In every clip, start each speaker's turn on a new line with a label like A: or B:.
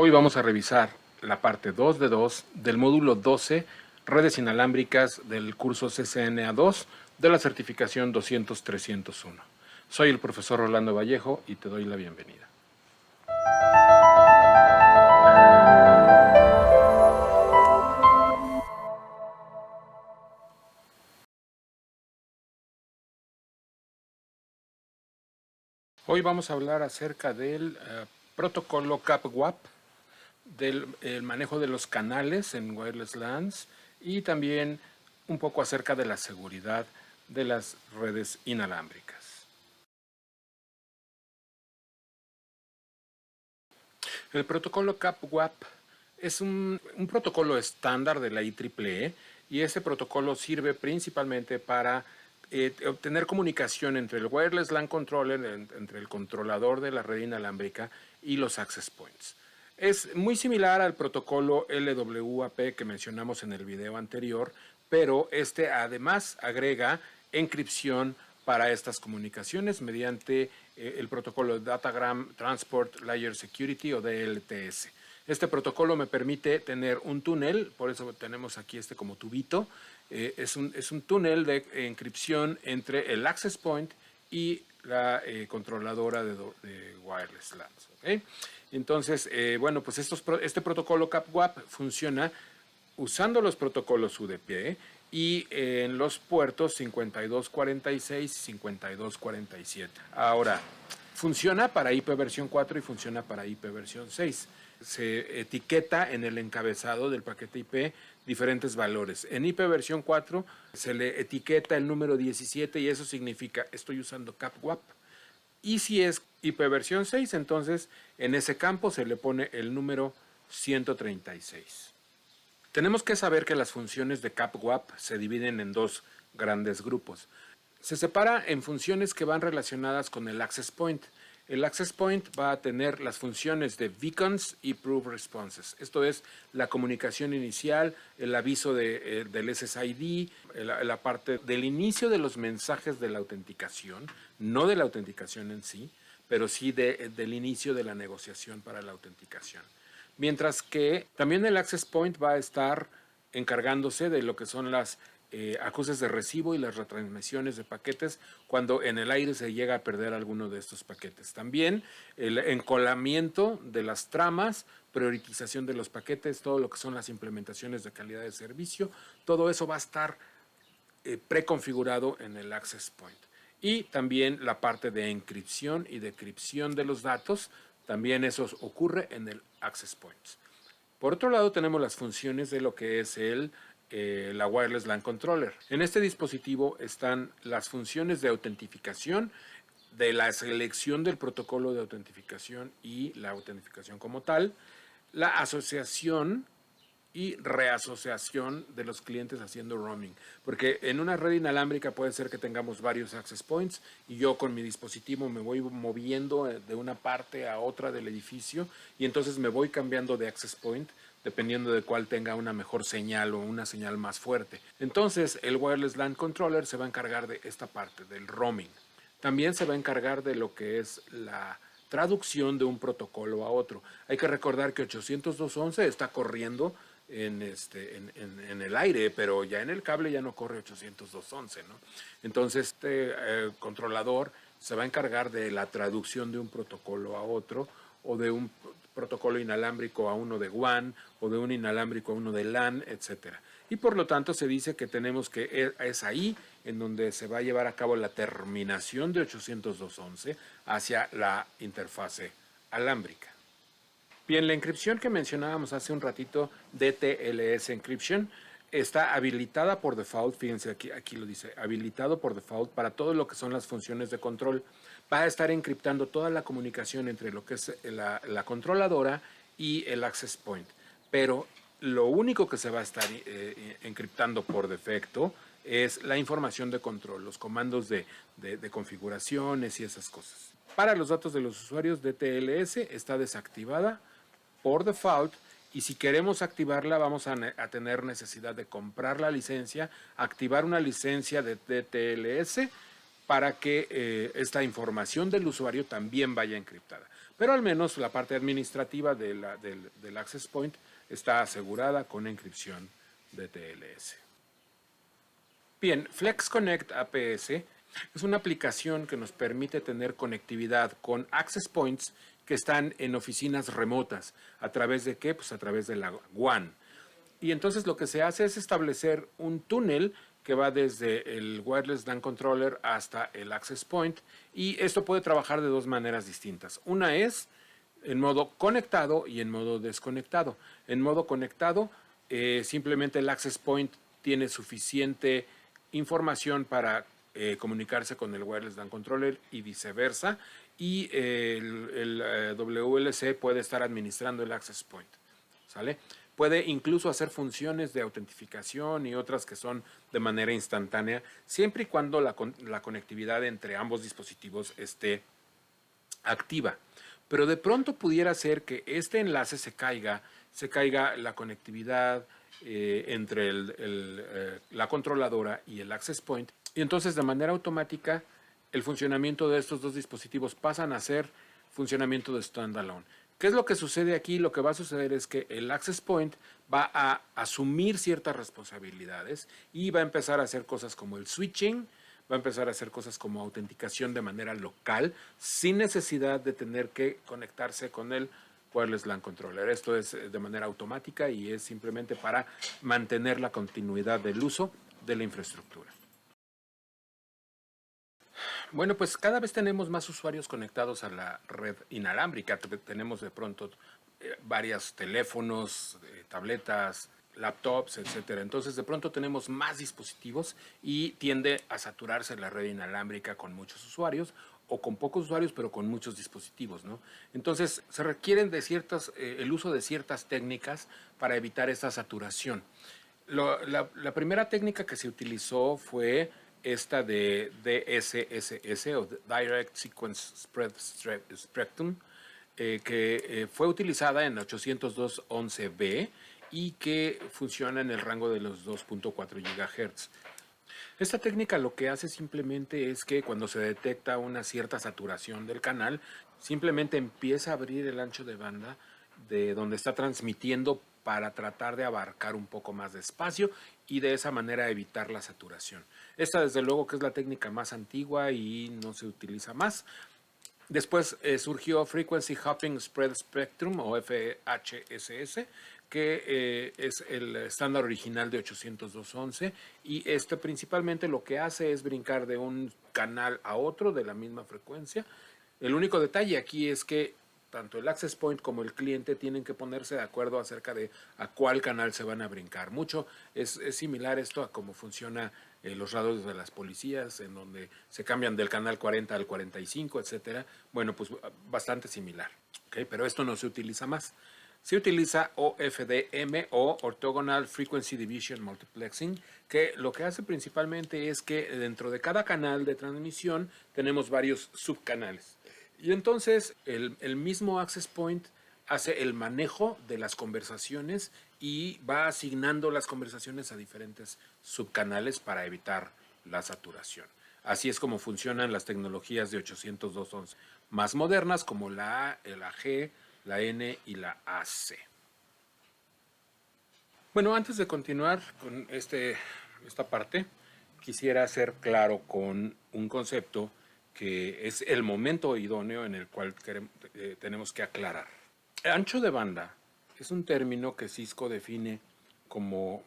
A: Hoy vamos a revisar la parte 2 de 2 del módulo 12, redes inalámbricas del curso CCNA2 de la certificación 200-301. Soy el profesor Rolando Vallejo y te doy la bienvenida. Hoy vamos a hablar acerca del protocolo CAP-WAP, del manejo de los canales en wireless LANs y también un poco acerca de la seguridad de las redes inalámbricas. El protocolo CAP-WAP es un protocolo estándar de la IEEE y ese protocolo sirve principalmente para obtener comunicación entre el Wireless LAN Controller, entre el controlador de la red inalámbrica y los access points. Es muy similar al protocolo LWAP que mencionamos en el video anterior, pero este además agrega encripción para estas comunicaciones mediante el protocolo Datagram Transport Layer Security o DLTS. Este protocolo me permite tener un túnel, por eso tenemos aquí este como tubito, es un túnel de encripción entre el access point y la controladora de wireless LANs. ¿Okay? Entonces, bueno, pues este protocolo CAP-WAP funciona usando los protocolos UDP y en los puertos 5246 y 5247. Ahora, funciona para IP versión 4 y funciona para IP versión 6. Se etiqueta en el encabezado del paquete IP diferentes valores. En IP versión 4 se le etiqueta el número 17 y eso significa estoy usando CAP-WAP. Y si es IP versión 6, entonces en ese campo se le pone el número 136. Tenemos que saber que las funciones de CAP-WAP se dividen en dos grandes grupos. Se separa en funciones que van relacionadas con el access point. El access point va a tener las funciones de beacons y prove responses. Esto es la comunicación inicial, el aviso del SSID, la parte del inicio de los mensajes de la autenticación, no de la autenticación en sí, pero sí del inicio de la negociación para la autenticación. Mientras que también el access point va a estar encargándose de lo que son las acuses de recibo y las retransmisiones de paquetes cuando en el aire se llega a perder alguno de estos paquetes. También el encolamiento de las tramas, priorización de los paquetes, todo lo que son las implementaciones de calidad de servicio, todo eso va a estar preconfigurado en el access point. Y también la parte de encripción y decripción de los datos, también eso ocurre en el access point. Por otro lado, tenemos las funciones de lo que es la Wireless LAN Controller. En este dispositivo están las funciones de autentificación, de la selección del protocolo de autentificación y la autentificación como tal, la asociación y reasociación de los clientes haciendo roaming. Porque en una red inalámbrica puede ser que tengamos varios access points y yo con mi dispositivo me voy moviendo de una parte a otra del edificio y entonces me voy cambiando de access point dependiendo de cuál tenga una mejor señal o una señal más fuerte. Entonces el Wireless LAN Controller se va a encargar de esta parte, del roaming. También se va a encargar de lo que es la traducción de un protocolo a otro. Hay que recordar que 802.11 está corriendo en el aire, pero ya en el cable ya no corre 802.11, ¿no? Entonces este controlador se va a encargar de la traducción de un protocolo a otro o de un protocolo inalámbrico a uno de WAN o de un inalámbrico a uno de LAN, etcétera. Y por lo tanto se dice que tenemos que es ahí en donde se va a llevar a cabo la terminación de 802.11 hacia la interfase alámbrica. Bien, la encripción que mencionábamos hace un ratito, DTLS Encryption, está habilitada por default, fíjense aquí lo dice, habilitado por default para todo lo que son las funciones de control. Va a estar encriptando toda la comunicación entre lo que es la controladora y el access point. Pero lo único que se va a estar encriptando por defecto es la información de control, los comandos de configuraciones y esas cosas. Para los datos de los usuarios, DTLS está desactivada por default y si queremos activarla vamos a tener necesidad de comprar la licencia, activar una licencia de DTLS para que esta información del usuario también vaya encriptada. Pero al menos la parte administrativa del access point está asegurada con encripción de TLS. Bien, FlexConnect APS es una aplicación que nos permite tener conectividad con access points que están en oficinas remotas. ¿A través de qué? Pues a través de la WAN. Y entonces lo que se hace es establecer un túnel que va desde el Wireless LAN Controller hasta el Access Point, y esto puede trabajar de dos maneras distintas. Una es en modo conectado y en modo desconectado. En modo conectado, simplemente el Access Point tiene suficiente información para comunicarse con el Wireless LAN Controller y viceversa, y el WLC puede estar administrando el Access Point. ¿Sale? Puede incluso hacer funciones de autentificación y otras que son de manera instantánea, siempre y cuando la conectividad entre ambos dispositivos esté activa. Pero de pronto pudiera ser que este enlace se caiga la conectividad entre la controladora y el access point, y entonces de manera automática el funcionamiento de estos dos dispositivos pasan a ser funcionamiento de standalone. ¿Qué es lo que sucede aquí? Lo que va a suceder es que el access point va a asumir ciertas responsabilidades y va a empezar a hacer cosas como el switching, va a empezar a hacer cosas como autenticación de manera local, sin necesidad de tener que conectarse con el Wireless LAN Controller. Esto es de manera automática y es simplemente para mantener la continuidad del uso de la infraestructura. Bueno, pues cada vez tenemos más usuarios conectados a la red inalámbrica. Tenemos de pronto varios teléfonos, tabletas, laptops, etcétera. Entonces, de pronto tenemos más dispositivos y tiende a saturarse la red inalámbrica con muchos usuarios o con pocos usuarios, pero con muchos dispositivos, ¿no? Entonces, se requieren de el uso de ciertas técnicas para evitar esta saturación. La primera técnica que se utilizó fue esta de DSSS o Direct Sequence Spread Spectrum, que fue utilizada en 802.11b y que funciona en el rango de los 2.4 GHz. Esta técnica lo que hace simplemente es que cuando se detecta una cierta saturación del canal, simplemente empieza a abrir el ancho de banda de donde está transmitiendo para tratar de abarcar un poco más de espacio y de esa manera evitar la saturación. Esta desde luego que es la técnica más antigua y no se utiliza más. Después surgió Frequency Hopping Spread Spectrum o FHSS, que es el estándar original de 802.11, y este principalmente lo que hace es brincar de un canal a otro de la misma frecuencia. El único detalle aquí es que tanto el access point como el cliente tienen que ponerse de acuerdo acerca de a cuál canal se van a brincar. Mucho es similar esto a cómo funciona los radios de las policías, en donde se cambian del canal 40 al 45, etcétera. Bueno, pues bastante similar, ¿okay? Pero esto no se utiliza más. Se utiliza OFDM o Orthogonal Frequency Division Multiplexing, que lo que hace principalmente es que dentro de cada canal de transmisión tenemos varios subcanales. Y entonces el mismo access point hace el manejo de las conversaciones y va asignando las conversaciones a diferentes subcanales para evitar la saturación. Así es como funcionan las tecnologías de 802.11 más modernas como la A, la G, la N y la AC. Bueno, antes de continuar con esta parte, quisiera ser claro con un concepto que es el momento idóneo en el cual tenemos que aclarar. El ancho de banda es un término que Cisco define como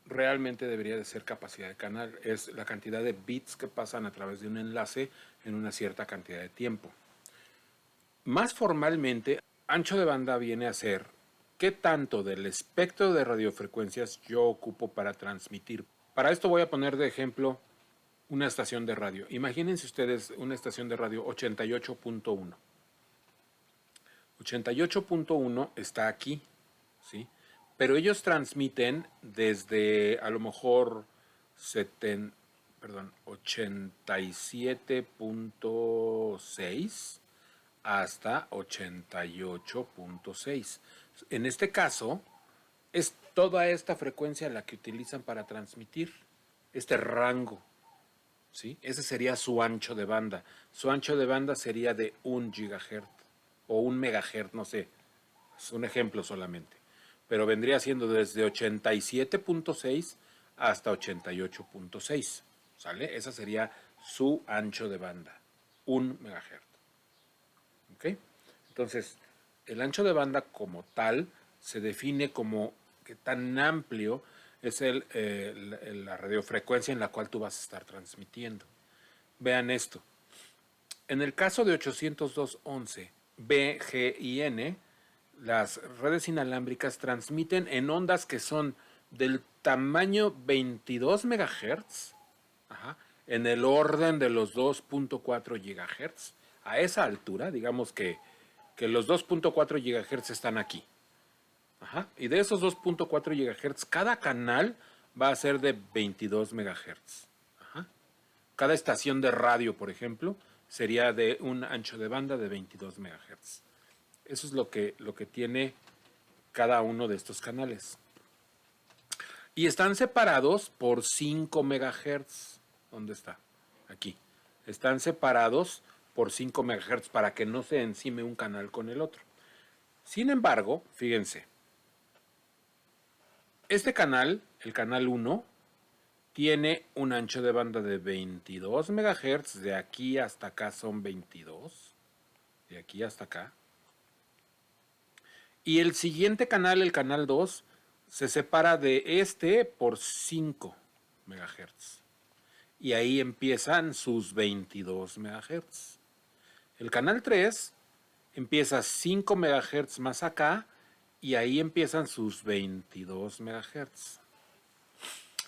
A: realmente debería de ser capacidad de canal. Es la cantidad de bits que pasan a través de un enlace en una cierta cantidad de tiempo. Más formalmente, ancho de banda viene a ser qué tanto del espectro de radiofrecuencias yo ocupo para transmitir. Para esto voy a poner de ejemplo una estación de radio. Imagínense ustedes una estación de radio 88.1. 88.1 está aquí, ¿sí? Pero ellos transmiten desde a lo mejor 87.6 hasta 88.6. En este caso, es toda esta frecuencia la que utilizan para transmitir este rango. ¿sí? Ese sería su ancho de banda. Su ancho de banda sería de 1 GHz o 1 MHz, no sé. Es un ejemplo solamente. Pero vendría siendo desde 87.6 hasta 88.6. ¿Sale? Ese sería su ancho de banda. 1 MHz. ¿Ok? Entonces, el ancho de banda como tal se define como que tan amplio es la radiofrecuencia en la cual tú vas a estar transmitiendo. Vean esto. En el caso de 802.11 B, G y N, las redes inalámbricas transmiten en ondas que son del tamaño 22 MHz, ajá, en el orden de los 2.4 GHz. A esa altura, digamos que los 2.4 GHz están aquí. Ajá, y de esos 2.4 GHz, cada canal va a ser de 22 MHz. Ajá. Cada estación de radio, por ejemplo, sería de un ancho de banda de 22 MHz. Eso es lo que tiene cada uno de estos canales. Y están separados por 5 MHz. ¿Dónde está? Aquí. Están separados por 5 MHz para que no se encime un canal con el otro. Sin embargo, fíjense, este canal, el canal 1, tiene un ancho de banda de 22 MHz. De aquí hasta acá son 22. De aquí hasta acá. Y el siguiente canal, el canal 2, se separa de este por 5 MHz. Y ahí empiezan sus 22 MHz. El canal 3 empieza 5 MHz más acá y ahí empiezan sus 22 MHz.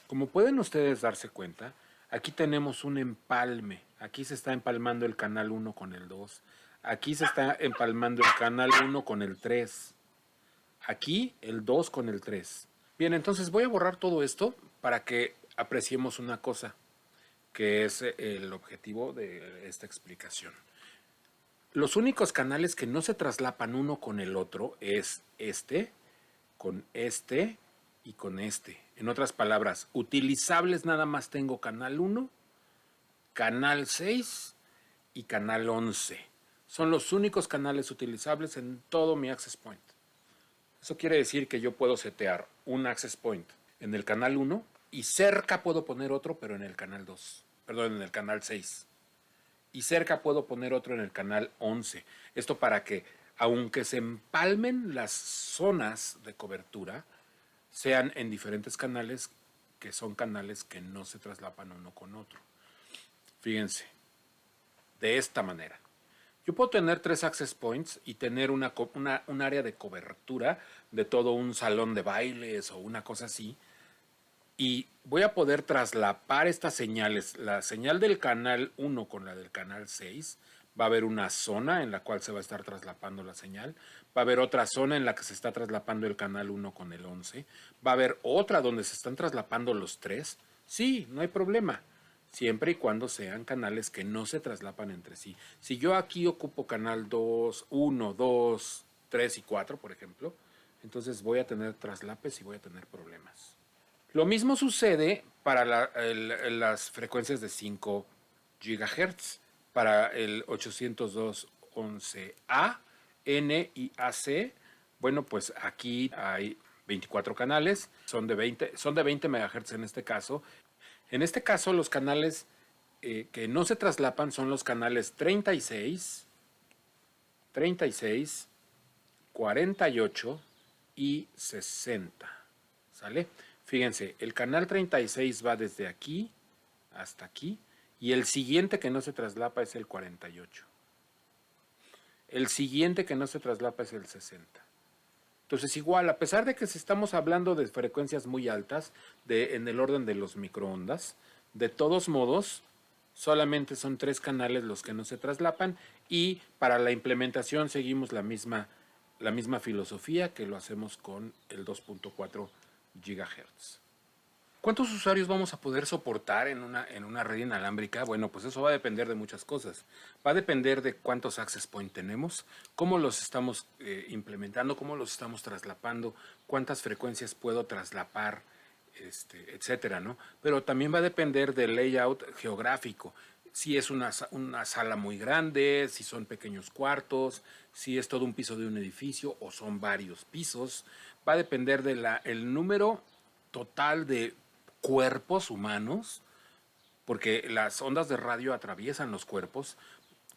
A: Como pueden ustedes darse cuenta, aquí tenemos un empalme. Aquí se está empalmando el canal 1 con el 2. Aquí se está empalmando el canal 1 con el 3. Aquí el 2 con el 3. Bien, entonces voy a borrar todo esto para que apreciemos una cosa, que es el objetivo de esta explicación. Los únicos canales que no se traslapan uno con el otro es con este y con este. En otras palabras, utilizables nada más tengo canal 1, canal 6 y canal 11. Son los únicos canales utilizables en todo mi access point. Eso quiere decir que yo puedo setear un access point en el canal 1 y cerca puedo poner otro, pero en el canal 2. Perdón, en el canal 6. Y cerca puedo poner otro en el canal 11. Esto para que, aunque se empalmen las zonas de cobertura, sean en diferentes canales, que son canales que no se traslapan uno con otro. Fíjense, de esta manera. Yo puedo tener 3 access points y tener un área de cobertura de todo un salón de bailes o una cosa así. Y voy a poder traslapar estas señales, la señal del canal 1 con la del canal 6. Va a haber una zona en la cual se va a estar traslapando la señal. Va a haber otra zona en la que se está traslapando el canal 1 con el 11. Va a haber otra donde se están traslapando los 3. Sí, no hay problema. Siempre y cuando sean canales que no se traslapan entre sí. Si yo aquí ocupo canal 2, 1, 2, 3 y 4, por ejemplo, entonces voy a tener traslapes y voy a tener problemas. Lo mismo sucede para las frecuencias de 5 GHz, para el 802.11a, N y AC. Bueno, pues aquí hay 24 canales, son de 20 MHz en este caso. En este caso, los canales que no se traslapan son los canales 36, 48 y 60. ¿Sale? Fíjense, el canal 36 va desde aquí hasta aquí y el siguiente que no se traslapa es el 48. El siguiente que no se traslapa es el 60. Entonces igual, a pesar de que estamos hablando de frecuencias muy altas, en el orden de los microondas, de todos modos, solamente son 3 canales los que no se traslapan y para la implementación seguimos la misma filosofía que lo hacemos con el 2.4 GHz. ¿Cuántos usuarios vamos a poder soportar en una red inalámbrica? Bueno, pues eso va a depender de muchas cosas. Va a depender de cuántos access point tenemos, cómo los estamos implementando, cómo los estamos traslapando, cuántas frecuencias puedo traslapar etcétera, ¿no? Pero también va a depender del layout geográfico. Si es una sala muy grande, si son pequeños cuartos, si es todo un piso de un edificio o son varios pisos. Va a depender del número total de cuerpos humanos, porque las ondas de radio atraviesan los cuerpos.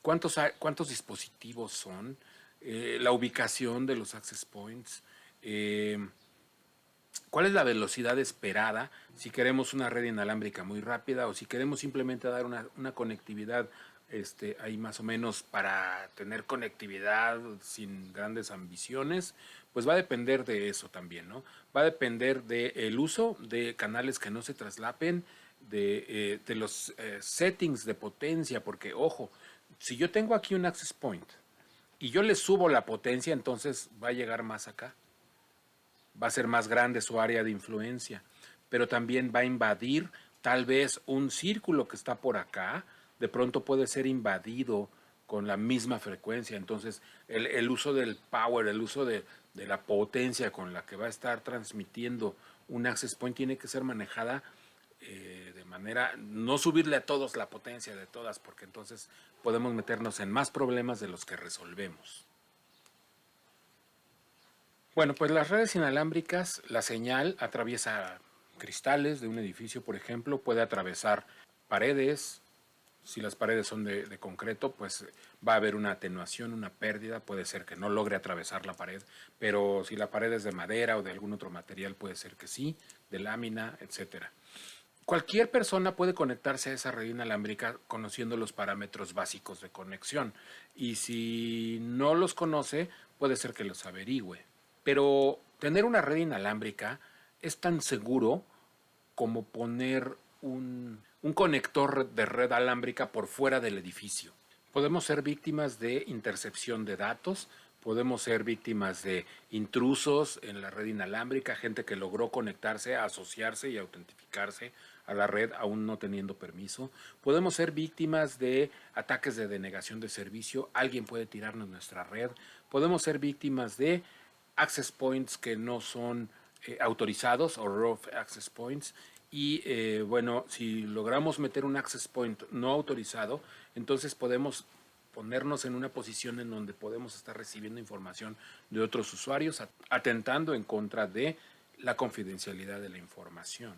A: ¿Cuántos dispositivos son? La ubicación de los access points. Eh, ¿Cuál es la velocidad esperada si queremos una red inalámbrica muy rápida o si queremos simplemente dar una conectividad ahí más o menos para tener conectividad sin grandes ambiciones? Pues va a depender de eso también, ¿no? Va a depender del uso de canales que no se traslapen, de los settings de potencia, porque ojo, si yo tengo aquí un access point y yo le subo la potencia, entonces va a llegar más acá, va a ser más grande su área de influencia, pero también va a invadir tal vez un círculo que está por acá, de pronto puede ser invadido con la misma frecuencia. Entonces el uso del power, el uso de la potencia con la que va a estar transmitiendo un access point tiene que ser manejada de manera, no subirle a todos la potencia de todas, porque entonces podemos meternos en más problemas de los que resolvemos. Bueno, pues las redes inalámbricas, la señal atraviesa cristales de un edificio, por ejemplo, puede atravesar paredes. Si las paredes son de concreto, pues va a haber una atenuación, una pérdida. Puede ser que no logre atravesar la pared, pero si la pared es de madera o de algún otro material, puede ser que sí, de lámina, etcétera. Cualquier persona puede conectarse a esa red inalámbrica conociendo los parámetros básicos de conexión. Y si no los conoce, puede ser que los averigüe. Pero tener una red inalámbrica es tan seguro como poner un conector de red alámbrica por fuera del edificio. Podemos ser víctimas de intercepción de datos, podemos ser víctimas de intrusos en la red inalámbrica, gente que logró conectarse, asociarse y autentificarse a la red aún no teniendo permiso. Podemos ser víctimas de ataques de denegación de servicio, alguien puede tirarnos nuestra red. Podemos ser víctimas de access points que no son autorizados o raw access points. Y bueno, si logramos meter un access point no autorizado, entonces podemos ponernos en una posición en donde podemos estar recibiendo información de otros usuarios, atentando en contra de la confidencialidad de la información.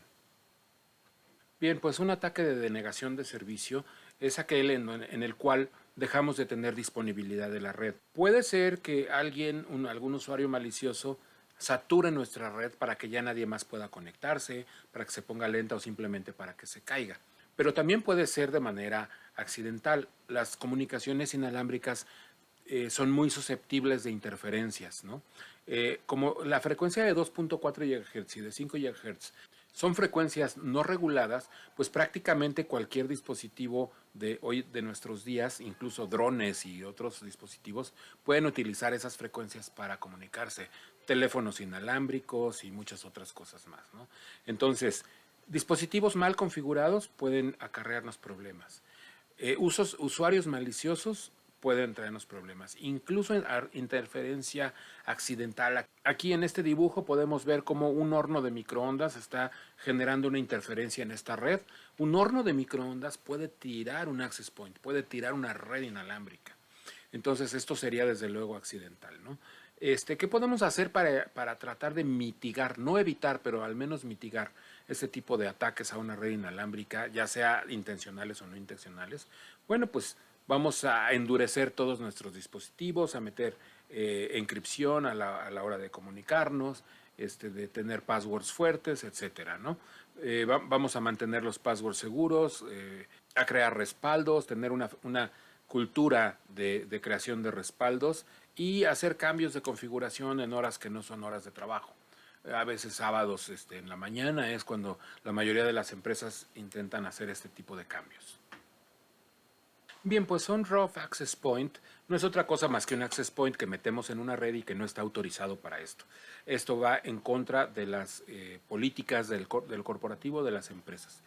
A: Bien, pues un ataque de denegación de servicio es aquel en el cual dejamos de tener disponibilidad de la red. Puede ser que algún usuario malicioso sature nuestra red para que ya nadie más pueda conectarse, para que se ponga lenta o simplemente para que se caiga. Pero también puede ser de manera accidental. Las comunicaciones inalámbricas son muy susceptibles de interferencias, ¿no? Como la frecuencia de 2.4 GHz y de 5 GHz son frecuencias no reguladas, pues prácticamente cualquier dispositivo de hoy de nuestros días, incluso drones y otros dispositivos, pueden utilizar esas frecuencias para comunicarse, teléfonos inalámbricos y muchas otras cosas más, ¿no? Entonces, dispositivos mal configurados pueden acarrearnos problemas. Usuarios maliciosos pueden traernos problemas, incluso en interferencia accidental. Aquí en este dibujo podemos ver cómo un horno de microondas está generando una interferencia en esta red. Un horno de microondas puede tirar un access point, puede tirar una red inalámbrica. Entonces esto sería desde luego accidental, ¿no? ¿Qué podemos hacer para tratar de mitigar, no evitar, pero al menos mitigar este tipo de ataques a una red inalámbrica, ya sea intencionales o no intencionales? Bueno, pues vamos a endurecer todos nuestros dispositivos, a meter encripción a la hora de comunicarnos, de tener passwords fuertes, etcétera, ¿no? Vamos a mantener los passwords seguros, a crear respaldos, tener una cultura de creación de respaldos y hacer cambios de configuración en horas que no son horas de trabajo. A veces sábados en la mañana es cuando la mayoría de las empresas intentan hacer este tipo de cambios. Bien, pues un raw access point no es otra cosa más que un access point que metemos en una red y que no está autorizado para esto. Esto va en contra de las políticas del corporativo de las empresas.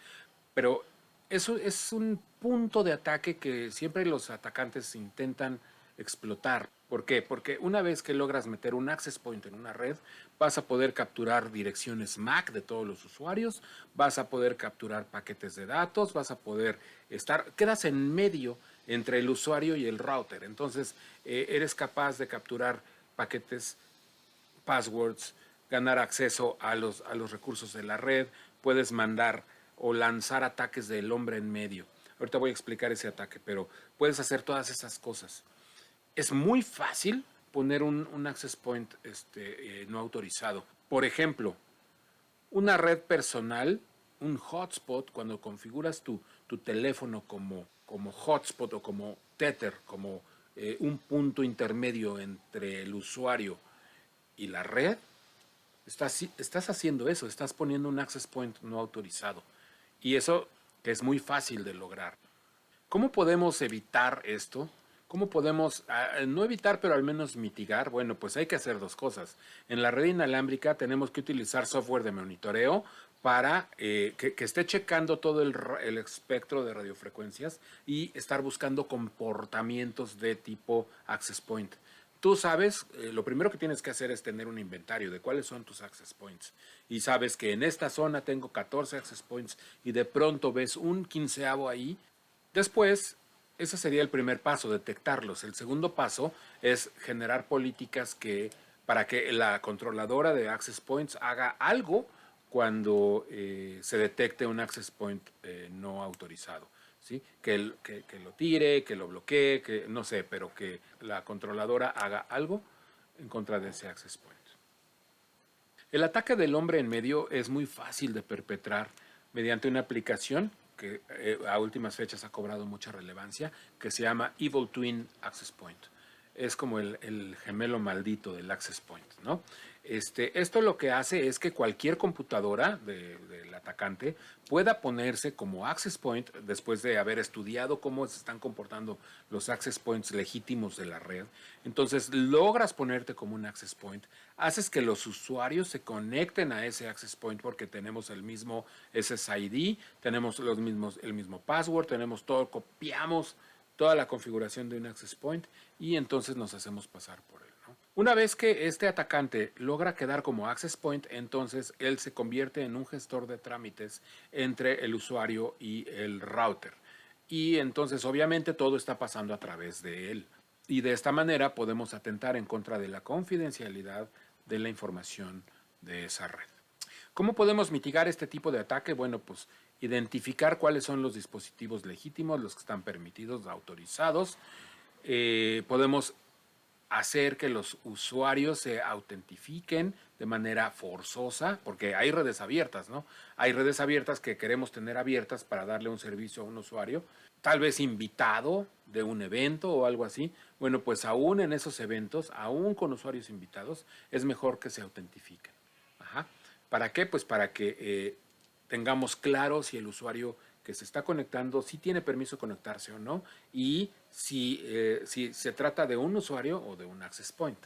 A: Pero eso es un punto de ataque que siempre los atacantes intentan explotar. ¿Por qué? Porque una vez que logras meter un access point en una red, vas a poder capturar direcciones MAC de todos los usuarios, vas a poder capturar paquetes de datos, vas a poder quedas en medio entre el usuario y el router. Entonces, eres capaz de capturar paquetes, passwords, ganar acceso a los recursos de la red, puedes mandar o lanzar ataques del hombre en medio. Ahorita voy a explicar ese ataque, pero puedes hacer todas esas cosas. Es muy fácil poner un access point no autorizado. Por ejemplo, una red personal, un hotspot, cuando configuras tu teléfono como hotspot o como tether, como un punto intermedio entre el usuario y la red, estás haciendo eso, estás poniendo un access point no autorizado. Y eso es muy fácil de lograr. ¿Cómo podemos evitar esto? ¿Cómo podemos, no evitar, pero al menos mitigar? Bueno, pues hay que hacer dos cosas. En la red inalámbrica tenemos que utilizar software de monitoreo para que esté checando todo el espectro de radiofrecuencias y estar buscando comportamientos de tipo access point. Tú sabes, lo primero que tienes que hacer es tener un inventario de cuáles son tus access points. Y sabes que en esta zona tengo 14 access points y de pronto ves un quinceavo ahí. Después, ese sería el primer paso, detectarlos. El segundo paso es generar políticas para que la controladora de access points haga algo cuando se detecte un access point no autorizado. ¿Sí? Que lo tire, que lo bloquee, que no sé, pero que la controladora haga algo en contra de ese access point. El ataque del hombre en medio es muy fácil de perpetrar mediante una aplicación que a últimas fechas ha cobrado mucha relevancia, que se llama Evil Twin Access Point. Es como el gemelo maldito del access point, ¿no? Esto lo que hace es que cualquier computadora del atacante pueda ponerse como access point después de haber estudiado cómo se están comportando los access points legítimos de la red. Entonces logras ponerte como un access point, haces que los usuarios se conecten a ese access point porque tenemos el mismo SSID, tenemos el mismo password, tenemos todo, copiamos toda la configuración de un access point y entonces nos hacemos pasar por él, ¿no? Una vez que este atacante logra quedar como access point, entonces él se convierte en un gestor de trámites entre el usuario y el router. Y entonces obviamente todo está pasando a través de él. Y de esta manera podemos atentar en contra de la confidencialidad de la información de esa red. ¿Cómo podemos mitigar este tipo de ataque? Bueno, pues identificar cuáles son los dispositivos legítimos, los que están permitidos, autorizados. Podemos hacer que los usuarios se autentifiquen de manera forzosa, porque hay redes abiertas, ¿no? Hay redes abiertas que queremos tener abiertas para darle un servicio a un usuario, tal vez invitado de un evento o algo así. Bueno, pues aún en esos eventos, aún con usuarios invitados, es mejor que se autentifiquen. Ajá. ¿Para qué? Pues para que tengamos claro si el usuario que se está conectando si tiene permiso de conectarse o no y si se trata de un usuario o de un access point.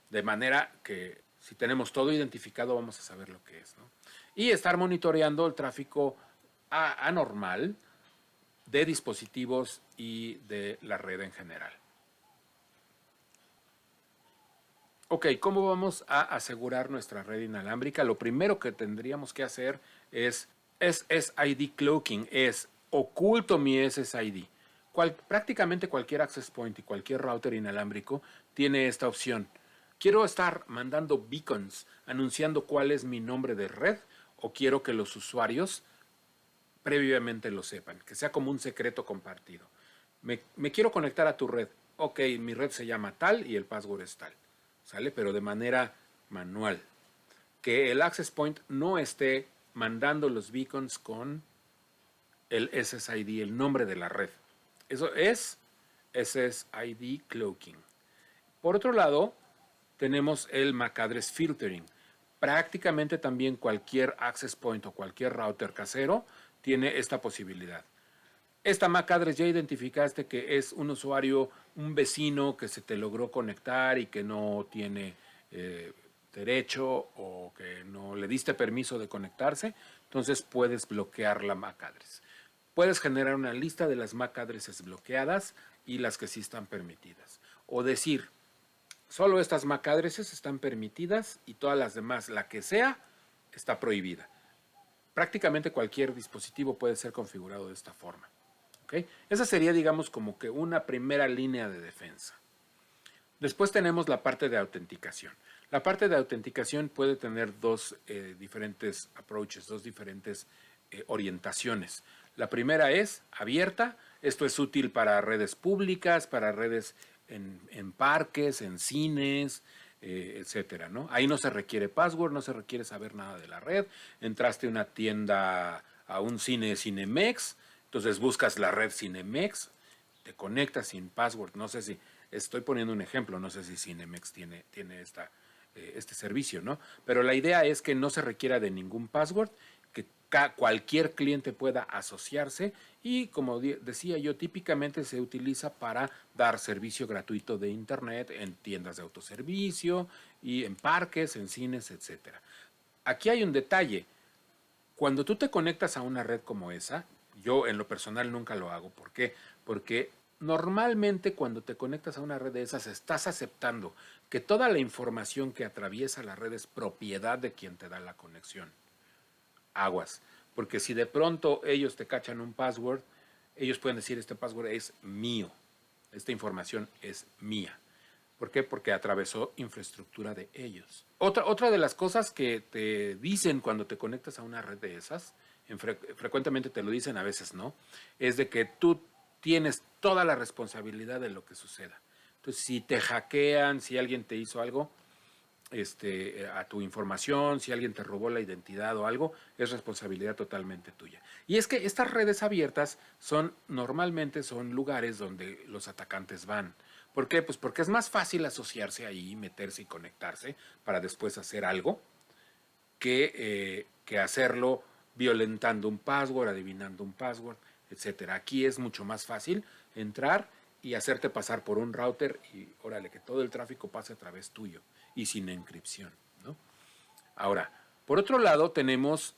A: De manera que si tenemos todo identificado vamos a saber lo que es, ¿no? Y estar monitoreando el tráfico anormal de dispositivos y de la red en general. Ok, ¿cómo vamos a asegurar nuestra red inalámbrica? Lo primero que tendríamos que hacer es SSID cloaking, es oculto mi SSID. Prácticamente cualquier access point y cualquier router inalámbrico tiene esta opción. Quiero estar mandando beacons anunciando cuál es mi nombre de red o quiero que los usuarios previamente lo sepan, que sea como un secreto compartido. Me quiero conectar a tu red. Ok, mi red se llama tal y el password es tal. ¿Sale? Pero de manera manual. Que el access point no esté mandando los beacons con el SSID, el nombre de la red. Eso es SSID cloaking. Por otro lado, tenemos el MAC address filtering. Prácticamente también cualquier access point o cualquier router casero tiene esta posibilidad. Esta MAC address ya identificaste que es un usuario, un vecino que se te logró conectar y que no tiene derecho o que no le diste permiso de conectarse, entonces puedes bloquear la MAC address. Puedes generar una lista de las MAC addresses bloqueadas y las que sí están permitidas. O decir, Solo estas MAC addresses están permitidas y todas las demás, la que sea, está prohibida. Prácticamente cualquier dispositivo puede ser configurado de esta forma. ¿Okay? Esa sería, digamos, como que una primera línea de defensa. Después tenemos la parte de autenticación. La parte de autenticación puede tener dos diferentes approaches, dos diferentes orientaciones. La primera es abierta. Esto es útil para redes públicas, para redes en parques, en cines, etcétera, ¿no? Ahí no se requiere password, no se requiere saber nada de la red. Entraste a una tienda, a un cine Cinemex, entonces buscas la red Cinemex, te conectas sin password. No sé si estoy poniendo un ejemplo, no sé si Cinemex tiene este servicio, ¿no? Pero la idea es que no se requiera de ningún password, que cualquier cliente pueda asociarse y, como decía yo, típicamente se utiliza para dar servicio gratuito de internet en tiendas de autoservicio y en parques, en cines, etcétera. Aquí hay un detalle. Cuando tú te conectas a una red como esa, yo en lo personal nunca lo hago. ¿Por qué? Porque normalmente cuando te conectas a una red de esas estás aceptando que toda la información que atraviesa la red es propiedad de quien te da la conexión. Aguas. Porque si de pronto ellos te cachan un password, ellos pueden decir este password es mío. Esta información es mía. ¿Por qué? Porque atravesó infraestructura de ellos. Otra de las cosas que te dicen cuando te conectas a una red de esas, frecuentemente te lo dicen, a veces no, es de que tú tienes toda la responsabilidad de lo que suceda. Entonces, si te hackean, si alguien te hizo algo a tu información, si alguien te robó la identidad o algo, es responsabilidad totalmente tuya. Y es que estas redes abiertas normalmente son lugares donde los atacantes van. ¿Por qué? Pues porque es más fácil asociarse ahí, meterse y conectarse para después hacer algo que hacerlo violentando un password, adivinando un password, etcétera. Aquí es mucho más fácil entrar y hacerte pasar por un router y órale, que todo el tráfico pase a través tuyo y sin encripción, ¿no? Ahora, por otro lado, tenemos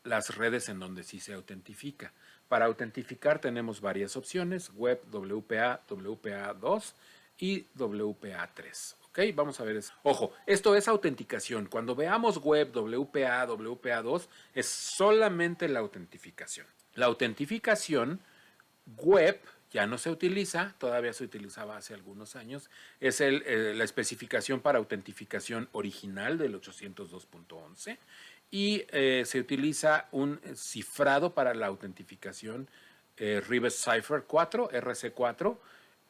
A: las redes en donde sí se autentifica. Para autentificar tenemos varias opciones: web, WPA, WPA2 y WPA3. ¿Ok? Vamos a ver eso. Ojo, esto es autenticación. Cuando veamos web, WPA, WPA2, es solamente la autentificación. La autentificación web ya no se utiliza, todavía se utilizaba hace algunos años, es la especificación para autentificación original del 802.11 y se utiliza un cifrado para la autentificación Reverse Cipher 4, RC4,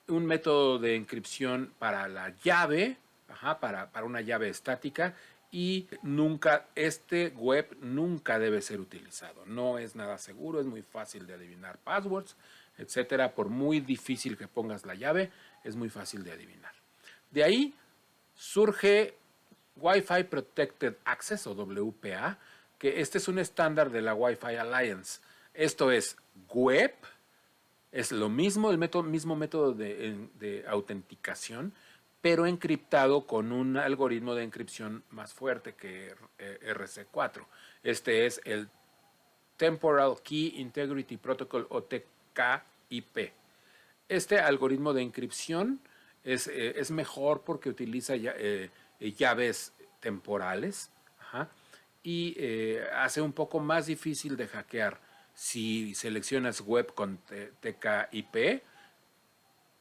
A: un método de encripción para la llave, para una llave estática, y este web nunca debe ser utilizado. No es nada seguro, es muy fácil de adivinar passwords, etcétera. Por muy difícil que pongas la llave, es muy fácil de adivinar. De ahí surge Wi-Fi Protected Access o WPA, que este es un estándar de la Wi-Fi Alliance. Esto es web, es lo mismo, el mismo método de autenticación, pero encriptado con un algoritmo de encripción más fuerte que RC4. Este es el Temporal Key Integrity Protocol o TKIP. Este algoritmo de encripción es mejor porque utiliza llaves temporales, y hace un poco más difícil de hackear. Si seleccionas web con TKIP,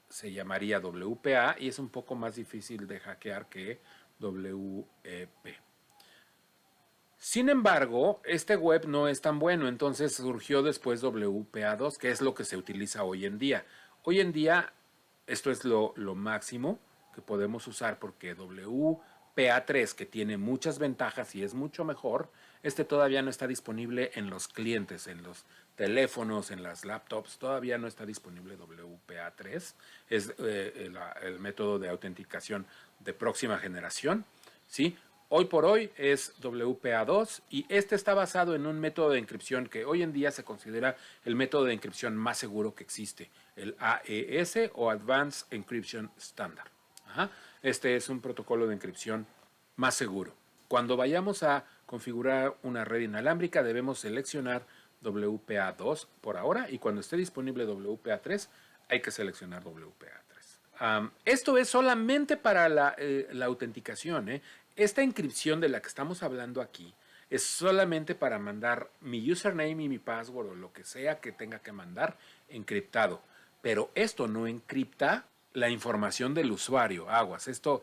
A: se llamaría WPA y es un poco más difícil de hackear que WEP. Sin embargo, este web no es tan bueno, entonces surgió después WPA2, que es lo que se utiliza hoy en día. Hoy en día, esto es lo máximo que podemos usar porque WPA3, que tiene muchas ventajas y es mucho mejor, este todavía no está disponible en los clientes, en los teléfonos, en las laptops, todavía no está disponible WPA3. Es el método de autenticación de próxima generación, ¿sí? Hoy por hoy es WPA2 y este está basado en un método de encripción que hoy en día se considera el método de encripción más seguro que existe, el AES o Advanced Encryption Standard. Este es un protocolo de encripción más seguro. Cuando vayamos a configurar una red inalámbrica debemos seleccionar WPA2 por ahora y cuando esté disponible WPA3 hay que seleccionar WPA3. Esto es solamente para la autenticación, ¿eh? Esta encripción de la que estamos hablando aquí es solamente para mandar mi username y mi password o lo que sea que tenga que mandar encriptado. Pero esto no encripta la información del usuario. Aguas, esto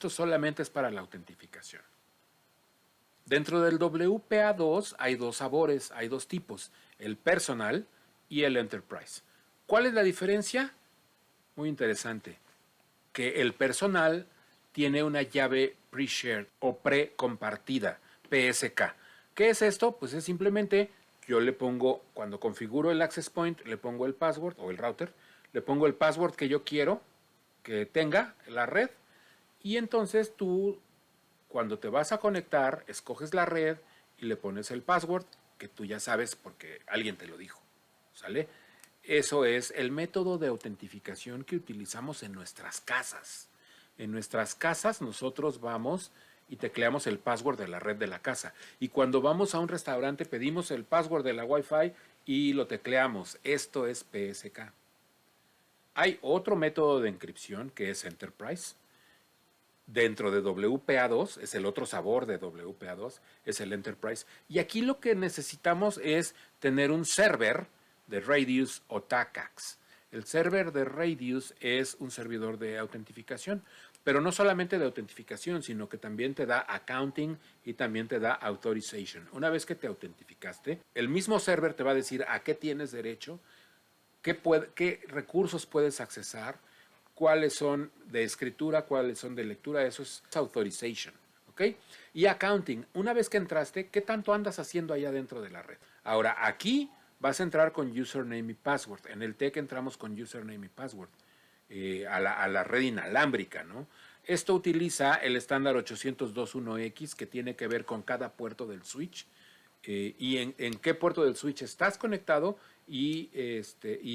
A: solamente es para la autentificación. Dentro del WPA2 hay dos sabores, hay dos tipos, el personal y el enterprise. ¿Cuál es la diferencia? Muy interesante, que el personal tiene una llave pre-shared o pre-compartida, PSK. ¿Qué es esto? Pues es simplemente, yo le pongo, cuando configuro el access point, le pongo el password o el router, le pongo el password que yo quiero que tenga la red y entonces tú, cuando te vas a conectar, escoges la red y le pones el password que tú ya sabes porque alguien te lo dijo, ¿sale? Eso es el método de autentificación que utilizamos en nuestras casas. En nuestras casas nosotros vamos y tecleamos el password de la red de la casa. Y cuando vamos a un restaurante pedimos el password de la Wi-Fi y lo tecleamos. Esto es PSK. Hay otro método de encripción que es Enterprise. Dentro de WPA2, es el otro sabor de WPA2, es el Enterprise. Y aquí lo que necesitamos es tener un server de Radius o TACACS. El server de Radius es un servidor de autentificación, pero no solamente de autentificación, sino que también te da accounting y también te da authorization. Una vez que te autentificaste, el mismo server te va a decir a qué tienes derecho, qué recursos puedes accesar, cuáles son de escritura, cuáles son de lectura, eso es authorization, ¿ok? Y accounting, una vez que entraste, ¿qué tanto andas haciendo allá dentro de la red? Ahora, aquí vas a entrar con username y password. En el TEC entramos con username y password a la red inalámbrica, ¿no? Esto utiliza el estándar 802.1x que tiene que ver con cada puerto del switch y en qué puerto del switch estás conectado y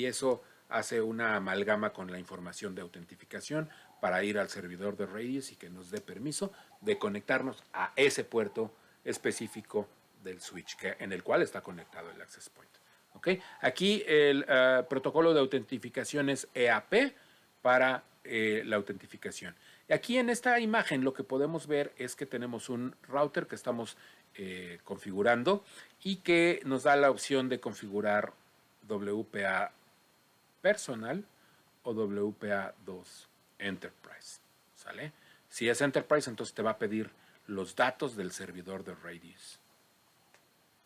A: eso hace una amalgama con la información de autentificación para ir al servidor de Radius y que nos dé permiso de conectarnos a ese puerto específico del switch en el cual está conectado el access point. ¿Okay? Aquí el protocolo de autentificación es EAP para la autentificación. Y aquí en esta imagen lo que podemos ver es que tenemos un router que estamos configurando y que nos da la opción de configurar WPA personal o WPA2 Enterprise. ¿Sale? Si es Enterprise, entonces te va a pedir los datos del servidor de Radius.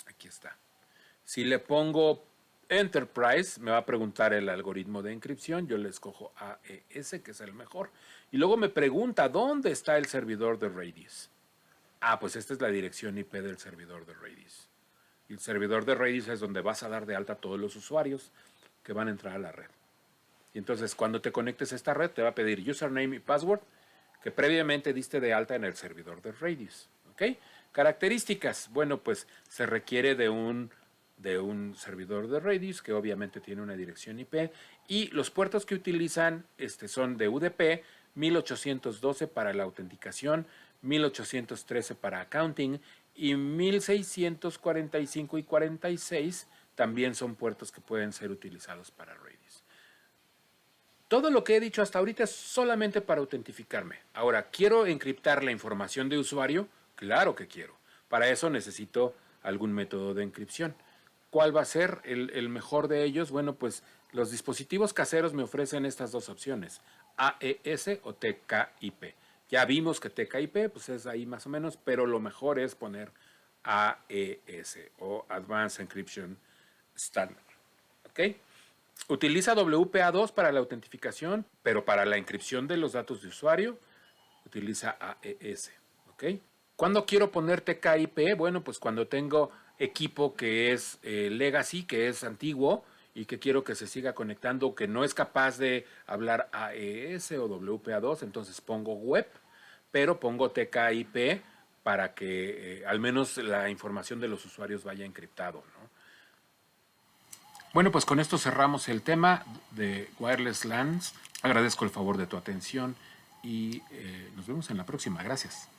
A: Aquí está. Si le pongo Enterprise, me va a preguntar el algoritmo de encripción. Yo le escojo AES, que es el mejor. Y luego me pregunta, ¿dónde está el servidor de Radius? Pues esta es la dirección IP del servidor de Radius. Y el servidor de Radius es donde vas a dar de alta a todos los usuarios que van a entrar a la red. Y entonces, cuando te conectes a esta red, te va a pedir username y password que previamente diste de alta en el servidor de Radius. ¿Ok? Características. Bueno, pues se requiere de un servidor de Radius que obviamente tiene una dirección IP y los puertos que utilizan son de UDP, 1812 para la autenticación, 1813 para accounting y 1645 y 46 también son puertos que pueden ser utilizados para Radius. Todo lo que he dicho hasta ahorita es solamente para autentificarme. Ahora, ¿quiero encriptar la información de usuario? Claro que quiero. Para eso necesito algún método de encripción. ¿Cuál va a ser el mejor de ellos? Bueno, pues los dispositivos caseros me ofrecen estas dos opciones, AES o TKIP. Ya vimos que TKIP pues es ahí más o menos, pero lo mejor es poner AES o Advanced Encryption Standard. ¿Ok? Utiliza WPA2 para la autentificación, pero para la encripción de los datos de usuario utiliza AES. ¿Ok? ¿Cuándo quiero poner TKIP? Bueno, pues cuando tengo equipo que es legacy, que es antiguo y que quiero que se siga conectando, que no es capaz de hablar AES o WPA2, entonces pongo web, pero pongo TKIP para que al menos la información de los usuarios vaya encriptado, ¿no? Bueno, pues con esto cerramos el tema de Wireless LANs. Agradezco el favor de tu atención y nos vemos en la próxima. Gracias.